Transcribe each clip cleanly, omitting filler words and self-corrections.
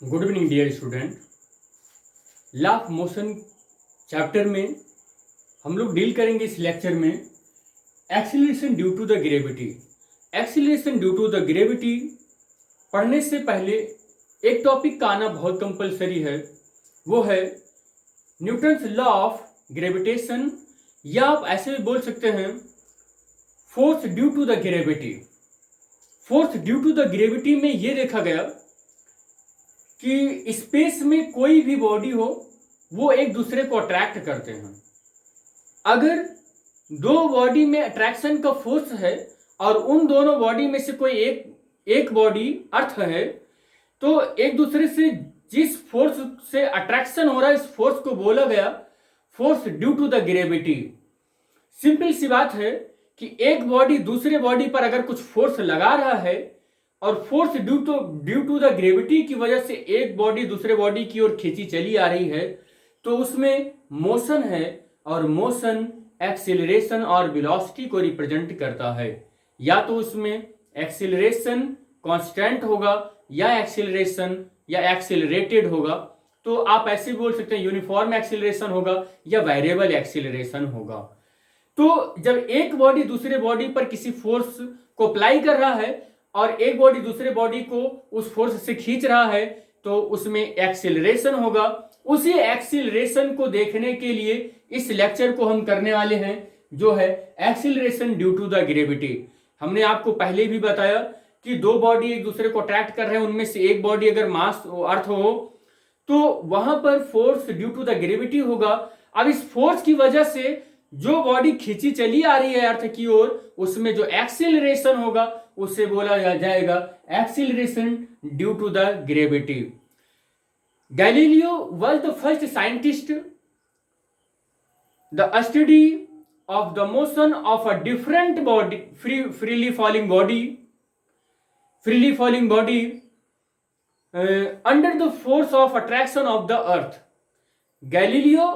Good evening dear student. Law of motion chapter में हम लोग डील करेंगे इस लेक्चर में acceleration due to the gravity. Acceleration due to the gravity पढ़ने से पहले एक टॉपिक का आना बहुत कंपलसरी है, वो है न्यूटन्स लॉ ऑफ ग्रेविटेशन, या आप ऐसे भी बोल सकते हैं force due to the gravity. Force due to the gravity में ये देखा गया कि स्पेस में कोई भी बॉडी हो वो एक दूसरे को अट्रैक्ट करते हैं। अगर दो बॉडी में अट्रैक्शन का फोर्स है और उन दोनों बॉडी में से कोई एक बॉडी अर्थ है, तो एक दूसरे से जिस फोर्स से अट्रैक्शन हो रहा है, इस फोर्स को बोला गया force due to the gravity. Simple सी बात है कि एक बॉडी दूसरे बॉडी पर अगर कुछ फोर्स लगा रहा है और force due to the gravity की वजह से एक बॉडी दूसरे बॉडी की ओर खींची चली आ रही है, तो उसमें मोशन है और मोशन एक्सीलरेशन और वेलोसिटी को रिप्रेजेंट करता है। या तो उसमें एक्सीलरेशन कांस्टेंट होगा या एक्सीलरेशन या एक्सीलरेटेड होगा। तो आप ऐसे बोल सकते हैं यूनिफॉर्म एक्सीलरेशन होगा या वेरिएबल एक्सीलरेशन होगा। तो जब एक बॉडी दूसरे बॉडी पर किसी फोर्स को अप्लाई कर रहा है और एक बॉडी दूसरे बॉडी को उस फोर्स से खींच रहा है, तो उसमें एक्सीलरेशन होगा। उसी एक्सीलरेशन को देखने के लिए इस लेक्चर को हम करने वाले हैं, जो है acceleration due to the gravity. हमने आपको पहले भी बताया कि दो बॉडी एक दूसरे को अट्रैक्ट कर रहे हैं, उनमें से एक बॉडी अगर मास अर्थ हो तो वहां पर force due to the gravity होगा। अब इस फोर्स की वजह से जो बॉडी खींची चली आ रही है अर्थ की ओर, उसमें जो एक्सीलरेशन होगा उसे बोला जाएगा acceleration due to the gravity. Galileo was the first scientist the study of the motion of a different body, freely falling body under the force of attraction of the earth। Galileo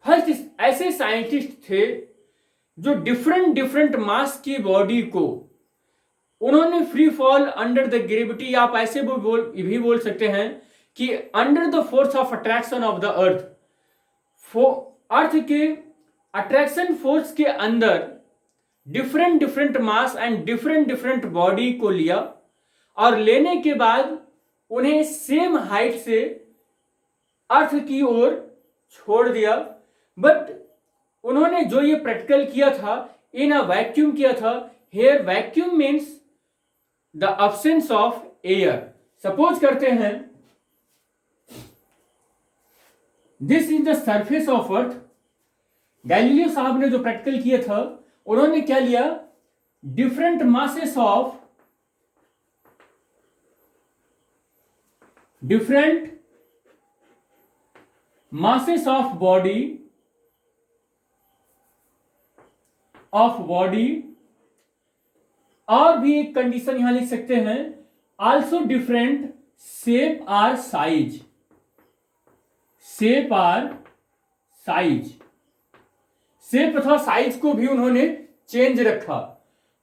first ऐसे scientist थे जो different mass की body को उन्होंने free fall under the gravity, आप ऐसे भी बोल सकते हैं कि under the force of attraction of the earth. Earth के अट्रैक्शन फोर्स के अंदर different mass and different body को लिया और लेने के बाद उन्हें सेम हाइट से अर्थ की ओर छोड़ दिया। बट उन्होंने जो ये प्रैक्टिकल किया था इन अ वैक्यूम किया था। Here vacuum means the absence of air. Suppose करते हैं this is the surface of earth. Galileo साहब ने जो प्रैक्टिकल किया था, उन्होंने क्या लिया, डिफरेंट मासेस ऑफ बॉडी और भी एक कंडीशन यहां लिख सकते हैं, also different shape or size. Shape अथवा साइज को भी उन्होंने चेंज रखा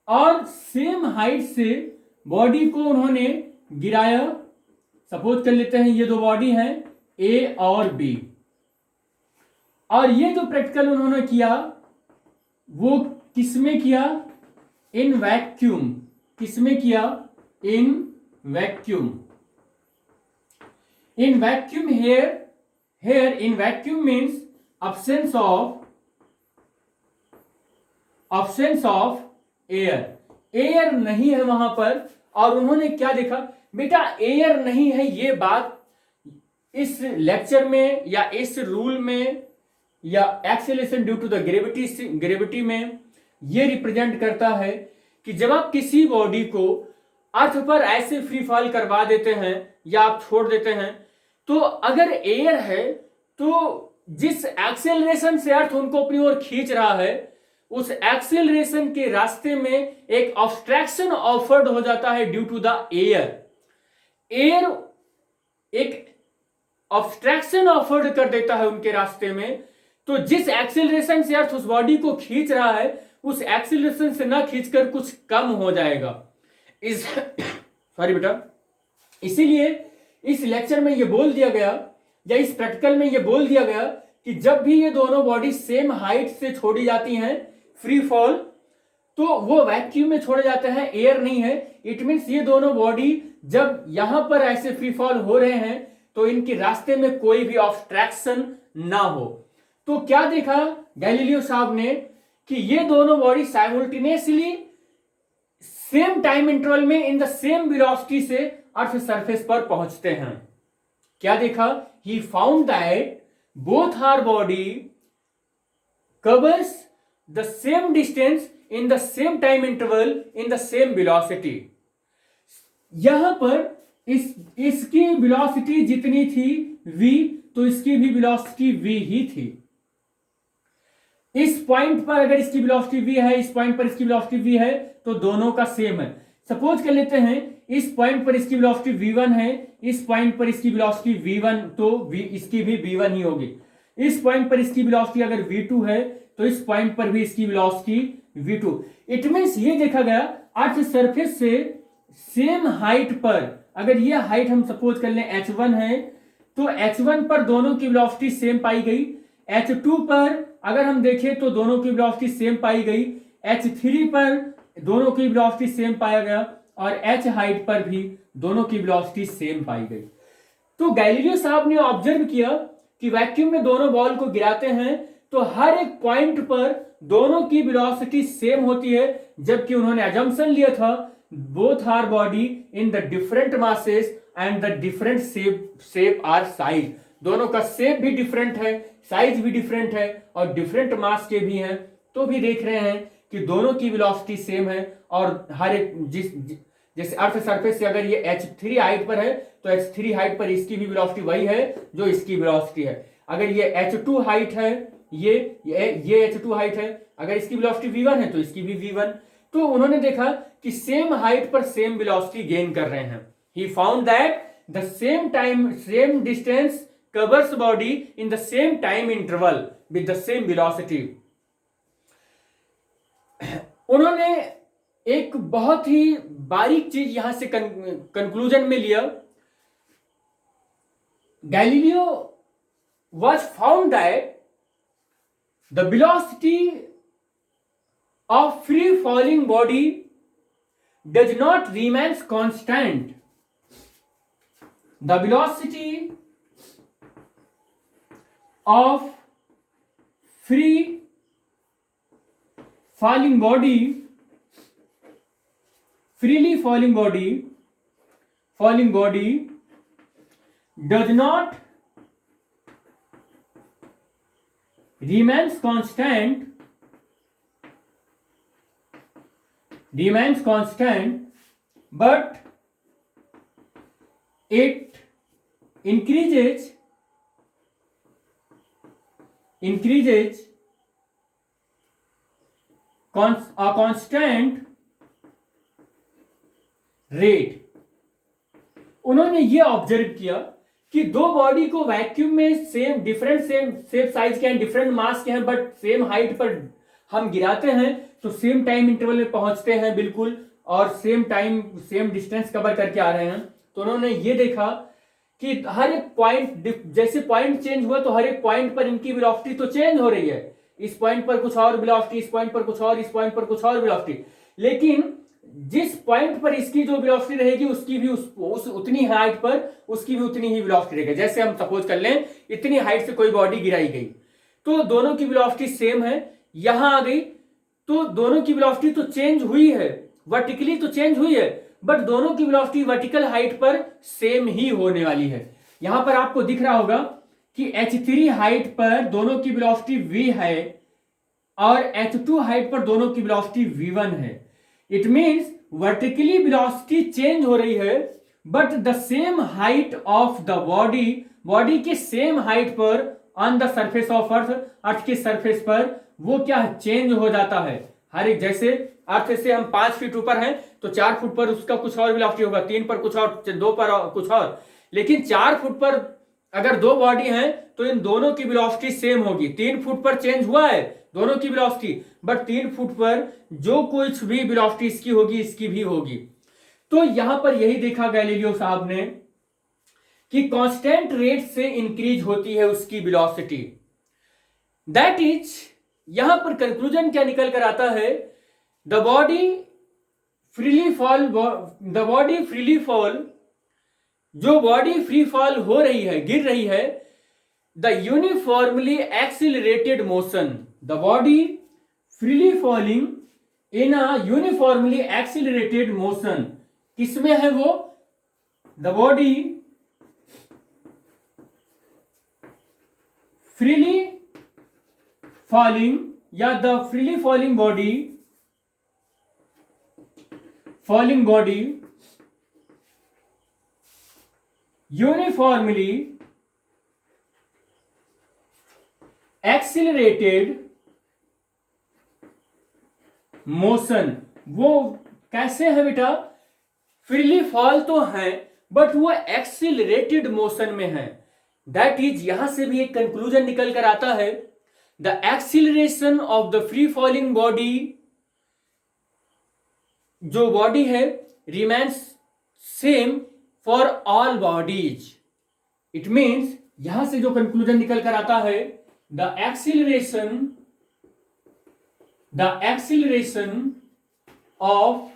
और सेम हाइट से बॉडी को उन्होंने गिराया। सपोज कर लेते हैं ये दो बॉडी हैं ए और बी, और ये जो प्रैक्टिकल उन्होंने किया वो किसमें किया, इन वैक्यूम। किसमें किया, in vacuum. In vacuum here in vacuum means absence of air नहीं है वहां पर। और उन्होंने क्या देखा, बेटा एयर नहीं है, ये बात इस लेक्चर में या इस रूल में या acceleration due to the gravity में ये रिप्रेजेंट करता है कि जब आप किसी बॉडी को अर्थ पर ऐसे फ्री फॉल करवा देते हैं या आप छोड़ देते हैं, तो अगर एयर है तो जिस एक्सेलरेशन से अर्थ उनको अपनी ओर खींच रहा है, उस एक्सेलरेशन के रास्ते में एक ऑब्स्ट्रैक्शन ऑफर्ड हो जाता है ड्यू टू द एयर एक ऑब्स्ट्रैक्शन ऑफर्ड कर देता है उनके रास्ते में। तो जिस एक्सेलरेशन से अर्थ उस बॉडी को खींच रहा है, उस एक्सेलरेशन से ना खींचकर कुछ कम हो जाएगा। सॉरी बेटा, इसीलिए इस लेक्चर में ये बोल दिया गया या इस प्रैक्टिकल में ये बोल दिया गया कि जब भी ये दोनों बॉडी सेम हाइट से छोड़ी जाती हैं फ्री फॉल, तो वो वैक्यूम में छोड़े जाते हैं, एयर नहीं है। इट मीन्स ये दोनों बॉडी जब यहां पर ऐसे फ्री फॉल हो रहे हैं तो इनके रास्ते में कोई भी ऑब्स्ट्रैक्शन ना हो। तो क्या देखा गैलीलियो साहब ने कि ये दोनों body simultaneously same time interval में इन द सेम वेलोसिटी से अर्थ सरफेस पर पहुंचते हैं। क्या देखा? He found that both are body covers the same distance in the same time interval in the same velocity. यहां पर इसकी वेलोसिटी जितनी थी v, तो इसकी भी वेलोसिटी v ही थी। इस पॉइंट पर अगर इसकी वेलोसिटी v है, इस पॉइंट पर इसकी वेलोसिटी v है, तो दोनों का सेम है। सपोज कर लेते हैं इस पॉइंट पर इसकी वेलोसिटी v1 है, इस पॉइंट पर इसकी वेलोसिटी v1, तो इसकी भी v1 ही होगी। इस पॉइंट पर इसकी वेलोसिटी अगर v2 है तो इस पॉइंट पर भी इसकी वेलोसिटी v2। इट मींस ये देखा गया अर्थ सरफेस से सेम हाइट पर, अगर ये हाइट हम सपोज कर लें h1 है, तो h1 पर दोनों की वेलोसिटी सेम पाई गई। h2 पर अगर हम देखें तो दोनों की वेलोसिटी सेम पाई गई। h3 पर दोनों की वेलोसिटी सेम पाया गया और h हाइट पर भी दोनों की वेलोसिटी सेम पाई गई। तो गैलीलियो साहब ने ऑब्जर्व किया कि वैक्यूम में दोनों बॉल को गिराते हैं तो हर एक पॉइंट पर दोनों की वेलोसिटी सेम होती है, जबकि उन्होंने अजम्पशन लिया था both are body in the different masses and the different shape or size. दोनों का शेप भी डिफरेंट है, साइज भी डिफरेंट है और डिफरेंट मास के भी हैं। तो भी देख रहे हैं कि दोनों की वेलोसिटी सेम है और हर एक जैसे अर्थ सरफेस से अगर ये h3 हाइट पर है तो h3 हाइट पर इसकी भी वेलोसिटी वही है जो इसकी वेलोसिटी है। अगर ये h2 हाइट है, ये h2 हाइट है, अगर इसकी वेलोसिटी v1 है तो इसकी भी v1। तो उन्होंने देखा कि सेम हाइट पर सेम वेलोसिटी गेन कर रहे हैं। He found that the same distance covers body in the same time interval with the same velocity। उन्होंने एक बहुत ही बारीक चीज यहां से कंक्लूजन में लिया। Galileo was found that the velocity of free falling body does not remains constant। The velocity of free falling body does not remains constant but it increases a constant rate. उन्होंने ये observe किया कि दो body को vacuum में same size के हैं, different mass के हैं, बट सेम हाइट पर हम गिराते हैं तो सेम टाइम इंटरवल में पहुंचते हैं बिल्कुल, और सेम डिस्टेंस कवर करके आ रहे हैं। तो उन्होंने ये देखा कि हर एक पॉइंट, जैसे पॉइंट चेंज हुआ तो हर एक पॉइंट पर इनकी वेलोसिटी तो चेंज हो रही है। इस पॉइंट पर कुछ और वेलोसिटी, इस पॉइंट पर कुछ और, इस पॉइंट पर कुछ और वेलोसिटी, लेकिन जिस पॉइंट पर इसकी जो वेलोसिटी रहेगी उसकी भी उतनी हाइट पर उसकी भी उतनी ही वेलोसिटी रहेगी। जैसे हम सपोज कर लें इतनी हाइट से कोई बॉडी गिराई गई तो दोनों की वेलोसिटी सेम है, यहां आ गई तो दोनों की वेलोसिटी तो चेंज हुई है, वर्टिकली तो चेंज हुई है, बट दोनों की वेलोसिटी वर्टिकल हाइट पर सेम ही होने वाली है। यहां पर आपको दिख रहा होगा कि h3 हाइट पर दोनों की वेलोसिटी v है और h2 हाइट पर दोनों की वेलोसिटी v1 है। It means vertically velocity change हो रही है but the same height of the body के सेम हाइट पर ऑन द सरफेस ऑफ अर्थ के सरफेस पर वो क्या चेंज हो जाता है। हर एक, जैसे अर्थ से हम 5 फीट ऊपर हैं तो 4 फुट पर उसका कुछ और वेलोसिटी होगा, 3 पर कुछ और, 2 पर कुछ और, लेकिन 4 फुट पर अगर दो बॉडी हैं तो इन दोनों की वेलोसिटी सेम होगी। 3 फुट पर चेंज हुआ है दोनों की वेलोसिटी, बट 3 फुट पर जो कुछ भी वेलोसिटी इसकी होगी इसकी भी होगी। तो यहां पर यही देखा गैलीलियो साहब ने कि कांस्टेंट रेट से इंक्रीज होती है उसकी वेलोसिटी। दैट इज, यहां पर कंक्लूजन क्या निकल कर आता है, द बॉडी फ्रीली फॉल, जो बॉडी फ्री फॉल हो रही है, गिर रही है, the uniformly accelerated motion, the body freely falling in a uniformly accelerated motion, किसमें है वो, द बॉडी फ्रीली फॉलिंग या the freely falling body uniformly accelerated motion. वो कैसे है बेटा, फ्रीली फॉल तो है बट वो एक्सिलरेटेड मोशन में है। दैट इज, यहां से भी एक कंक्लूजन निकल कर आता है, the acceleration of the free falling body, जो बॉडी है, remains same for all bodies. It means, यहां से जो कंक्लूजन निकल कर आता है, the acceleration of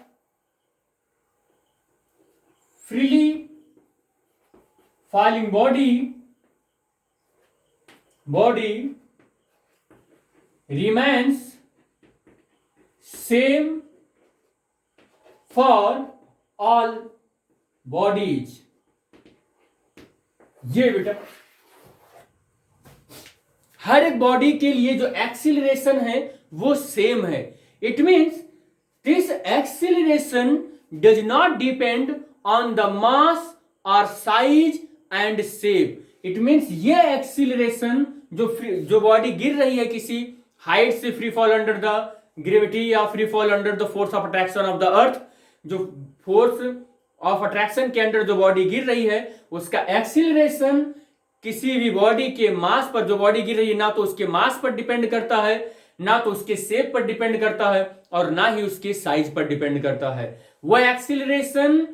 freely falling body remains same for all bodies। ये बेटा हर एक बॉडी के लिए जो एक्सिलरेशन है वो सेम है। It means this acceleration does not depend on the mass और size and shape. It means ये एक्सिलरेशन जो बॉडी गिर रही है किसी हाइट से, free fall under the gravity या free fall under the force of attraction of the earth, जो फोर्स ऑफ अट्रैक्शन के अंडर जो बॉडी गिर रही है, उसका एक्सिलरेशन किसी भी बॉडी के मास पर, जो बॉडी गिर रही है, ना तो उसके मास पर डिपेंड करता है, ना तो उसके शेप पर डिपेंड करता है, और ना ही उसके साइज पर डिपेंड करता है। वह एक्सिलरेशन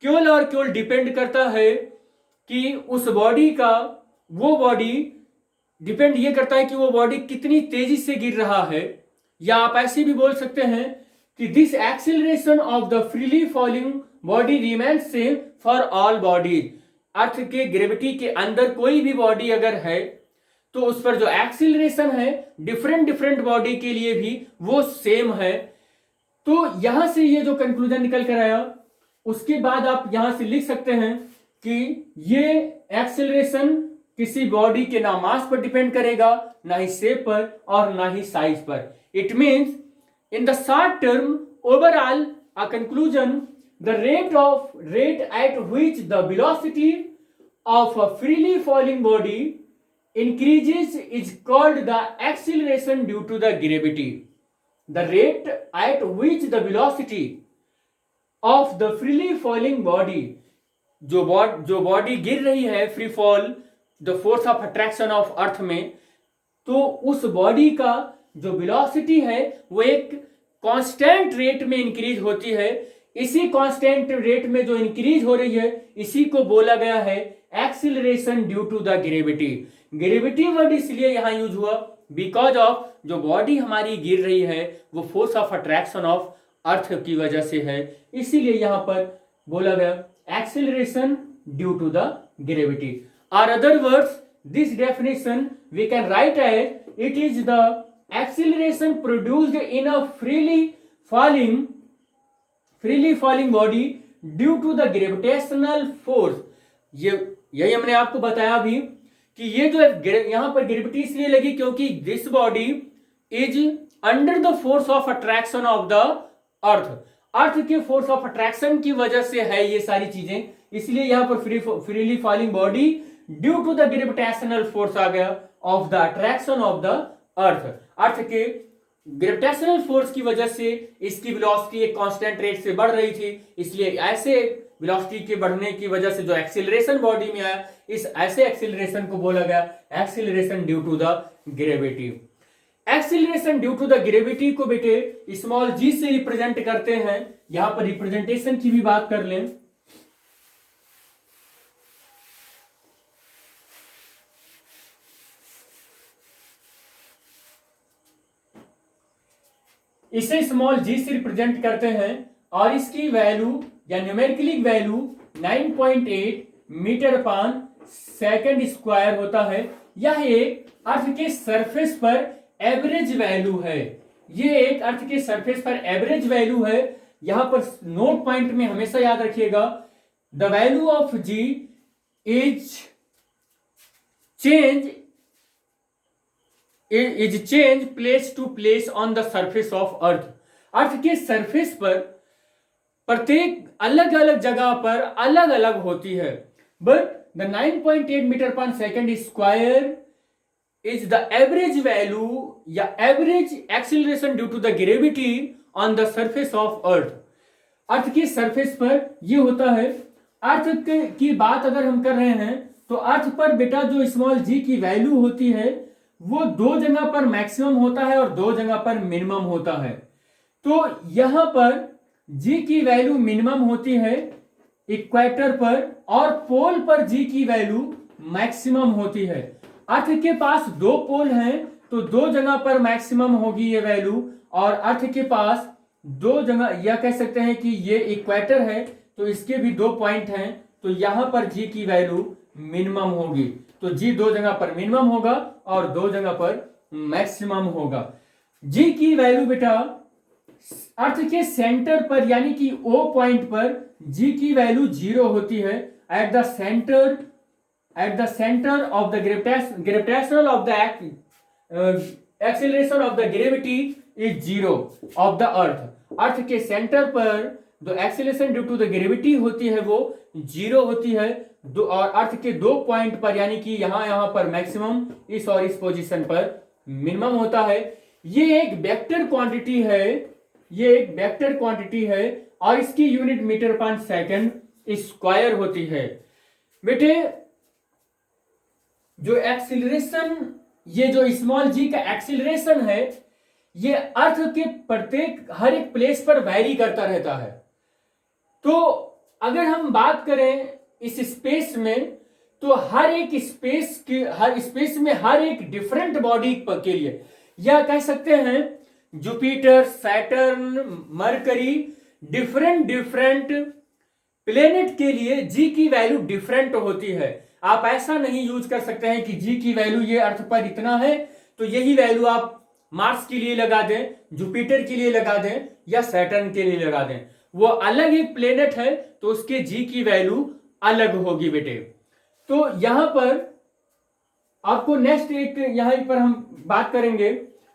केवल और केवल डिपेंड करता है कि उस बॉडी का, वो बॉडी डिपेंड ये करता है कि वो बॉडी कितनी तेजी से गिर रहा है। या आप ऐसे भी बोल सकते हैं कि this acceleration of the freely falling body remains same for all bodies. Earth के ग्रेविटी के अंदर कोई भी बॉडी अगर है तो उस पर जो एक्सिलरेशन है डिफरेंट बॉडी के लिए भी वो सेम है। तो यहां से ये जो कंक्लूजन निकल कर आया, उसके बाद आप यहां से लिख सकते हैं कि ये एक्सेलरेशन किसी बॉडी के ना मास पर डिपेंड करेगा, ना ही शेप पर, और ना ही साइज पर। It means in the short term overall a conclusion, the rate at which the velocity of a freely falling body increases is called the acceleration due to the gravity. The rate at which the velocity of the freely falling body, जो body गिर रही है free fall the force of attraction of अर्थ में, तो उस body का जो velocity है वो एक कांस्टेंट रेट में इंक्रीज होती है। इसी कांस्टेंट रेट में जो इंक्रीज हो रही है, इसी को बोला गया है acceleration due to the gravity. Gravity word इसलिए यहां यूज हुआ बिकॉज ऑफ जो बॉडी हमारी गिर रही है वो force of attraction of earth की वजह से है, इसीलिए यहां पर बोला गया acceleration due to the gravity. और other words, this definition we can write as it is the acceleration produced in a freely falling body due to the gravitational force. यही हमने आपको बताया अभी कि ये जो यहां पर ग्रेविटी इसलिए लगी क्योंकि this body is under the force of attraction of the earth के फोर्स ऑफ अट्रैक्शन की वजह से है ये सारी चीजें, इसलिए यहां पर freely falling body due to the gravitational force आ गया of the attraction of the earth के ग्रेविटेशनल फोर्स की वजह से इसकी वेलोसिटी एक कांस्टेंट रेट से बढ़ रही थी, इसलिए ऐसे वेलोसिटी के बढ़ने की वजह से जो एक्सीलरेशन बॉडी में आया, इस ऐसे एक्सीलरेशन को बोला गया acceleration due to the gravity. Acceleration due to the gravity को बेटे स्मॉल जी से रिप्रेजेंट करते हैं। यहां पर रिप्रेजेंटेशन की भी बात कर लें इसे स्मॉल जी से रिप्रेजेंट करते हैं और इसकी वैल्यू या न्यूमेरिकली वैल्यू 9.8 मीटर अपान सेकंड स्क्वायर होता है। यह एक अर्थ के सरफेस पर एवरेज वैल्यू है। ये एक अर्थ के सरफेस पर एवरेज वैल्यू है। यहां पर नोट पॉइंट में हमेशा याद रखिएगा, the value of g is change place to place on the surface of earth. Earth के सरफेस पर प्रत्येक अलग अलग जगह पर अलग अलग होती है। But the 9.8 metre per second square is the average value या average acceleration due to the gravity on the surface of earth. Earth के सरफेस पर ये होता है। अर्थ की बात अगर हम कर रहे हैं तो अर्थ पर बेटा जो स्मॉल जी की वैल्यू होती है वो दो जगह पर मैक्सिमम होता है और दो जगह पर मिनिमम होता है। तो यहां पर जी की वैल्यू मिनिमम होती है इक्वेटर पर और पोल पर जी की वैल्यू मैक्सिमम होती है। अर्थ के पास दो पोल हैं तो दो जगह पर मैक्सिमम होगी ये वैल्यू, और अर्थ के पास दो जगह, यह कह सकते हैं कि ये इक्वेटर है तो इसके भी दो पॉइंट हैं तो यहां पर जी की वैल्यू मिनिमम होगी। तो जी दो जगह पर मिनिमम होगा और दो जगह पर मैक्सिमम होगा। जी की वैल्यू बेटा अर्थ के सेंटर पर यानी कि ओ पॉइंट पर जी की वैल्यू 0 होती है। At the centre of the gravitational of the acceleration of the gravity is 0 of the earth. Earth के सेंटर पर जो acceleration due to the gravity होती है वो 0 होती है। और अर्थ के दो पॉइंट पर यानी कि यहां पर मैक्सिमम, इस और इस पोजीशन पर मिनिमम होता है। ये एक वेक्टर क्वांटिटी है, ये एक वेक्टर क्वांटिटी है और इसकी यूनिट मीटर पर सेकंड स्क्वायर होती है। बेटे जो एक्सीलरेशन, ये जो स्मॉल जी का एक्सीलरेशन है ये अर्थ के प्रत्येक हर एक प्लेस पर वैरी करता रहता है। तो अगर हम बात करें इस स्पेस में तो हर स्पेस में हर एक डिफरेंट बॉडी के लिए, या कह सकते हैं Jupiter, Saturn, mercury, different planet के लिए जी की वैल्यू डिफरेंट होती है। आप ऐसा नहीं यूज कर सकते हैं कि जी की वैल्यू ये अर्थ पर इतना है तो यही वैल्यू आप मार्स के लिए लगा दें, जुपिटर के लिए लगा दें या सैटर्न के लिए लगा दें। वो अलग एक प्लेनेट है तो उसके जी की वैल्यू अलग होगी बेटे। तो यहां पर आपको नेक्स्ट एक यहां पर हम बात करेंगे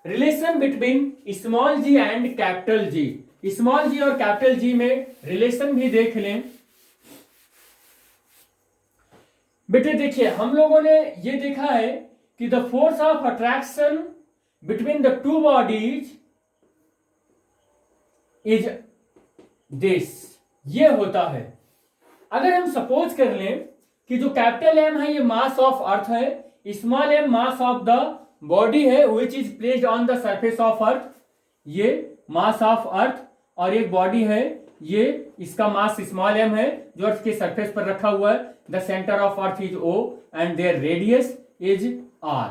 relation between small g and capital G. Small g और कैपिटल जी में रिलेशन भी देख लें। बेटे देखिए हम लोगों ने ये देखा है कि the force of attraction between the two bodies is this, ये होता है। अगर हम सपोज कर लें कि जो कैपिटल एम है ये मास ऑफ अर्थ है, small m mass of the body है which is placed on the surface of earth, ये मास ऑफ अर्थ, और एक बॉडी है ये इसका मास स्मॉल एम है जो अर्थ के सरफेस पर रखा हुआ है। The centre of earth is O and their radius is R.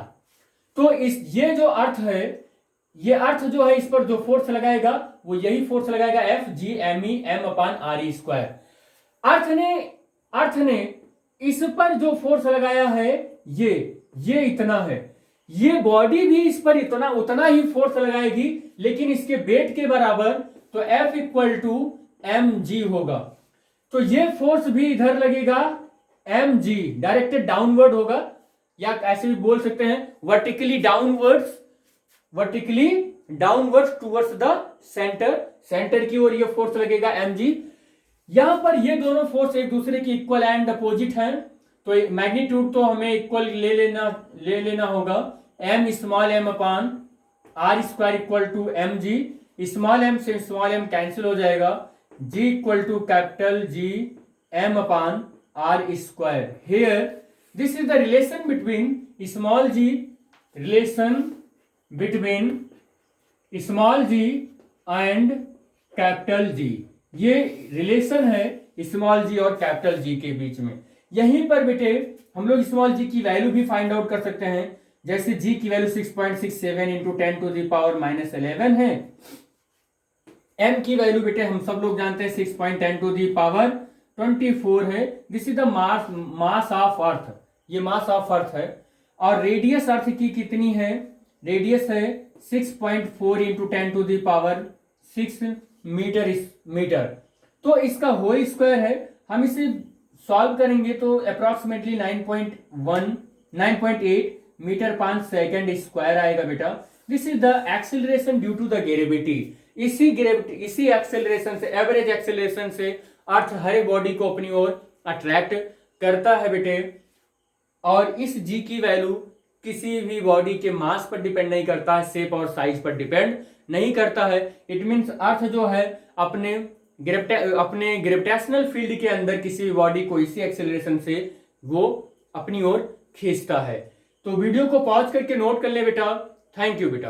तो ये जो अर्थ है, ये अर्थ जो है इस पर जो फोर्स लगाएगा वो यही फोर्स लगाएगा F G M E M upon R E square. अर्थ ने इस पर जो फोर्स लगाया है ये इतना है, ये बॉडी भी इस पर उतना ही फोर्स लगाएगी लेकिन इसके वेट के बराबर, तो F equal to M G होगा। तो ये फोर्स भी इधर लगेगा एम जी, डायरेक्टेड डाउनवर्ड होगा, या ऐसे भी बोल सकते हैं vertically downwards towards the centre की ओर ये फोर्स लगेगा एम जी। यहां पर ये दोनों फोर्स एक दूसरे की इक्वल एंड अपोजिट हैं तो मैग्नीट्यूड तो हमें इक्वल ले लेना होगा। M small m upon R square equal to M G, small m से स्मॉल एम कैंसिल हो जाएगा, g equal to capital G M upon R square. Here this is the relation between small g and capital G. ये relation है small g और capital जी के बीच में। यहीं पर बेटे हम लोग स्मॉल जी की वैल्यू भी फाइंड आउट कर सकते हैं। जैसे जी की value 6.67 into 10 to the power -11 है m की वैल्यू बेटे हम सब लोग जानते हैं 6.10 टू दी पावर 24 है। This is the mass of earth, ये मास ऑफ अर्थ है। और रेडियस अर्थ की कितनी है, रेडियस है 6.4 into 10 to the power 6 metre. तो इसका होल स्क्वायर है, हम इसे सॉल्व करेंगे तो अप्रोक्सीमेटली 9.8 मीटर 5 सेकेंड स्क्वायर आएगा बेटा। This is the acceleration due to the gravity. इसी एक्सेलरेशन से, एवरेज एक्सेलरेशन से अर्थ हर बॉडी को अपनी ओर अट्रैक्ट करता है बेटे। और इस जी की वैल्यू किसी भी बॉडी के मास पर डिपेंड नहीं करता है, शेप और साइज पर डिपेंड नहीं करता है। इट मीन्स अर्थ जो है अपने ग्रेविटेशनल फील्ड के अंदर किसी भी बॉडी को इसी एक्सेलरेशन से वो अपनी ओर खींचता है। तो वीडियो को पॉज करके नोट कर ले बेटा। थैंक यू बेटा।